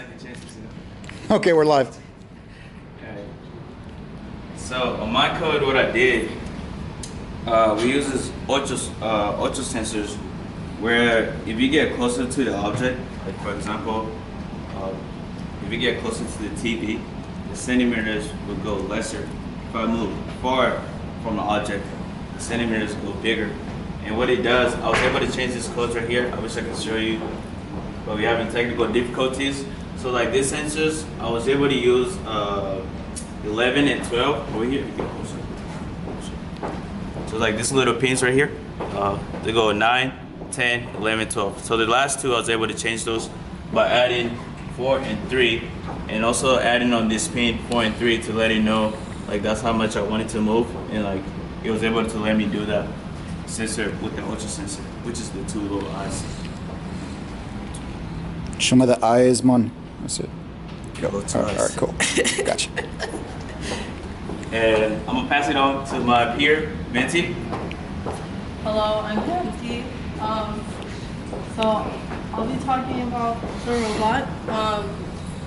second chances, you know. Okay, we're live. Okay. So on my code, what I did, we use this ocho sensors, where if you get closer to the object, like for example, if you get closer to the TV, the centimeters will go lesser. If I move far from the object, the centimeters go bigger. And what it does, I was able to change this code right here. I wish I could show you, but we're having technical difficulties. So like these sensors, I was able to use 11 and 12 over here. So like these little pins right here, they go 9, 10, 11, 12. So the last two, I was able to change those by adding 4 and 3, and also adding on this pin 4 and 3 to let it know like that's how much I wanted to move, and like it was able to let me do that sensor with the ultra sensor, which is the two little eyes. Show me the eyes, man. That's it. Go. All All right, cool. Gotcha. And I'm gonna pass it on to my peer, Venti. Hello, I'm Venti. So I'll be talking about the robot.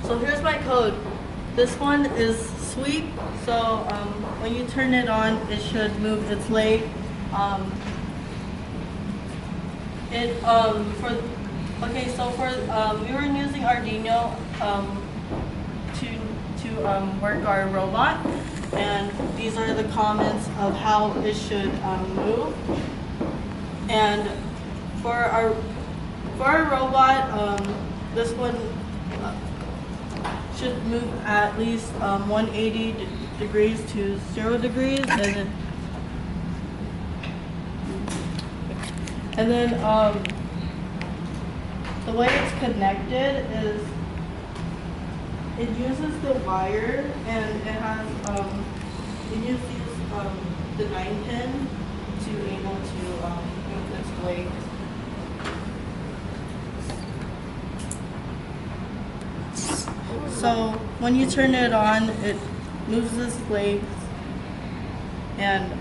So here's my code. This one is sweep. So when you turn it on, it should move its leg. We were using Arduino to work our robot, and these are the comments of how it should move. And for our robot, this one should move at least 180 degrees to 0 degrees, and then the way it's connected is it uses the wire, and it has it uses the 9-pin to be able to move its leg. So when you turn it on, it moves its legs, and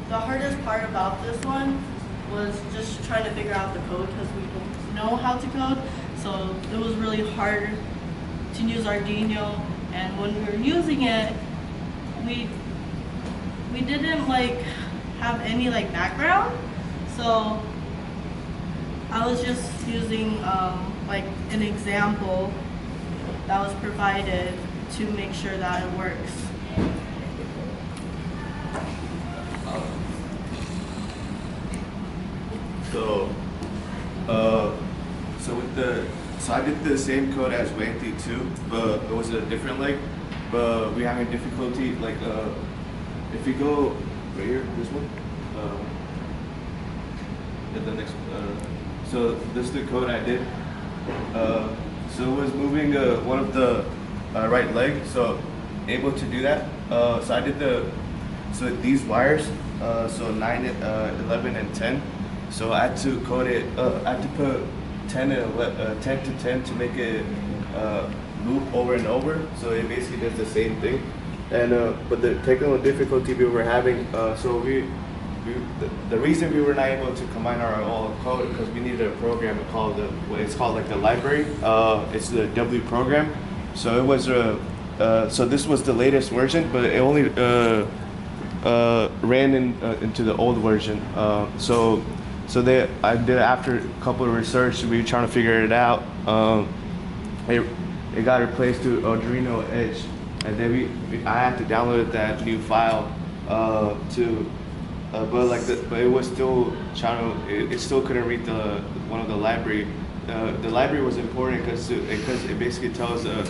the hardest part about this one was just trying to figure out the code, because we don't know how to code. So it was really hard to use Arduino, and when we were using it, we didn't like have any like background. So I was just using like an example that was provided to make sure that it works. So I did the same code as Wendy too, but it was a different leg. But we having difficulty like if we go right here, this one, and the next. So this is the code I did. So it was moving one of the right leg, so able to do that. So I did these wires, so 9, 11, and 10. So I had to code it. I had to put 10 to 10 to make it loop over and over. So it basically does the same thing. And but the technical difficulty we were having, the reason we were not able to combine our all code because we needed a program called it's called like the library. It's the W program. So it was so this was the latest version, but it only ran into the old version. I did after a couple of research, we were trying to figure it out. It got replaced to Arduino Edge, and then I had to download that new file but it was still it still couldn't read one of the library. The library was important because it basically tells the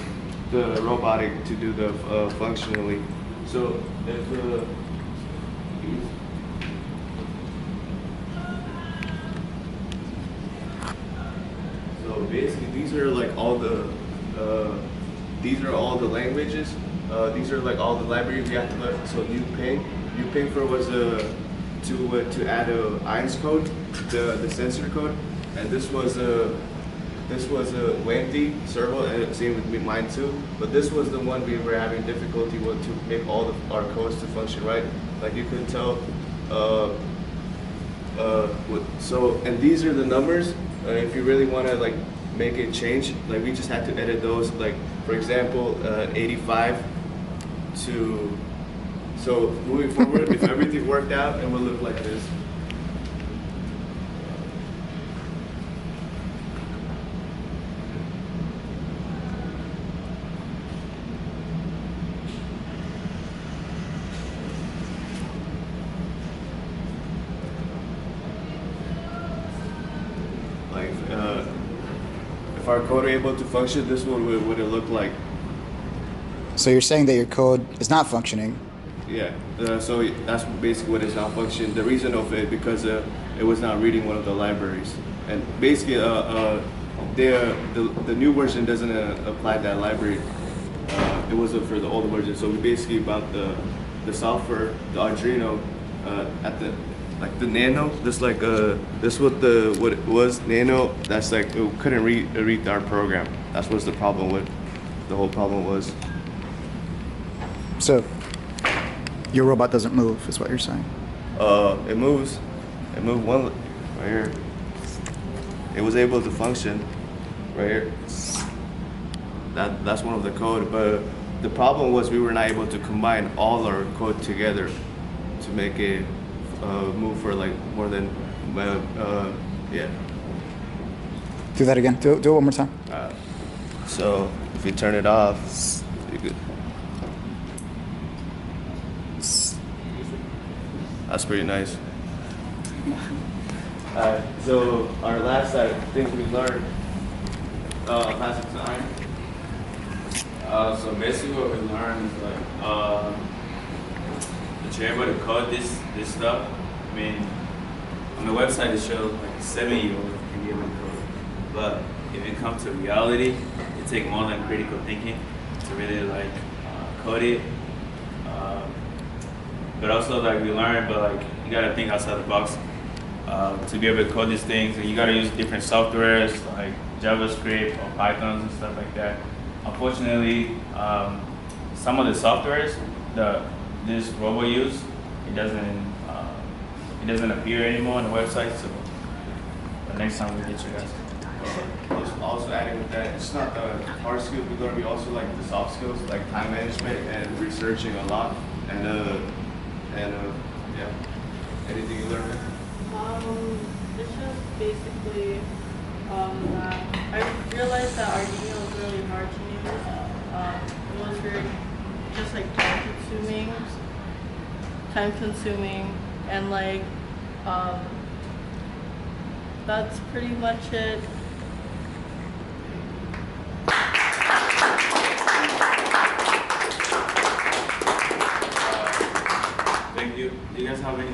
robotic to do the functionally. So if so basically these are like all the languages. These are like all the libraries we have to learn. So UPing for was to add a INS code, the sensor code, and this was Wendy servo, and same with mine too. But this was the one we were having difficulty with to make all our codes to function right. Like you could tell, So and these are the numbers. If you really want to like make it change, like we just had to edit those. Like for example, 85 to. So moving forward, if everything worked out, it would look like this. Like, if our code were able to function, this one would it look like? So you're saying that your code is not functioning. Yeah. So that's basically what is not functioning. The reason of it because it was not reading one of the libraries, and basically the new version doesn't apply that library. It wasn't for the old version. So we basically about the software, the Arduino, at the like the Nano. This like this what it was Nano. That's like it couldn't read our program. That's what the problem with. The whole problem was. So your robot doesn't move, is what you're saying. It moves. It moved one right here. It was able to function right here. That's one of the code, but the problem was we were not able to combine all our code together to make it move for like more than yeah. Do that again. Do it one more time. So if you turn it off, you could. That's pretty nice. So our last things we learned, plastic design. So basically what we learned is like that you're able to code this stuff. I mean, on the website it shows like a 7-year-old can be able to code, but if it comes to reality, it takes more than critical thinking to really like code it. But also like we learned, but like you gotta think outside the box to be able to code these things, and you gotta use different softwares like JavaScript or Pythons and stuff like that. Unfortunately, some of the softwares that this robot use, it doesn't appear anymore on the website. So the next time we get you guys. Also adding with that, it's not the hard skills we learn, we also like the soft skills, like time management and researching a lot, and yeah. Anything you learned? It's just basically that I realized that Arduino was really hard to use. It was very just like time consuming, and like that's pretty much it. Thank you. Do you guys have any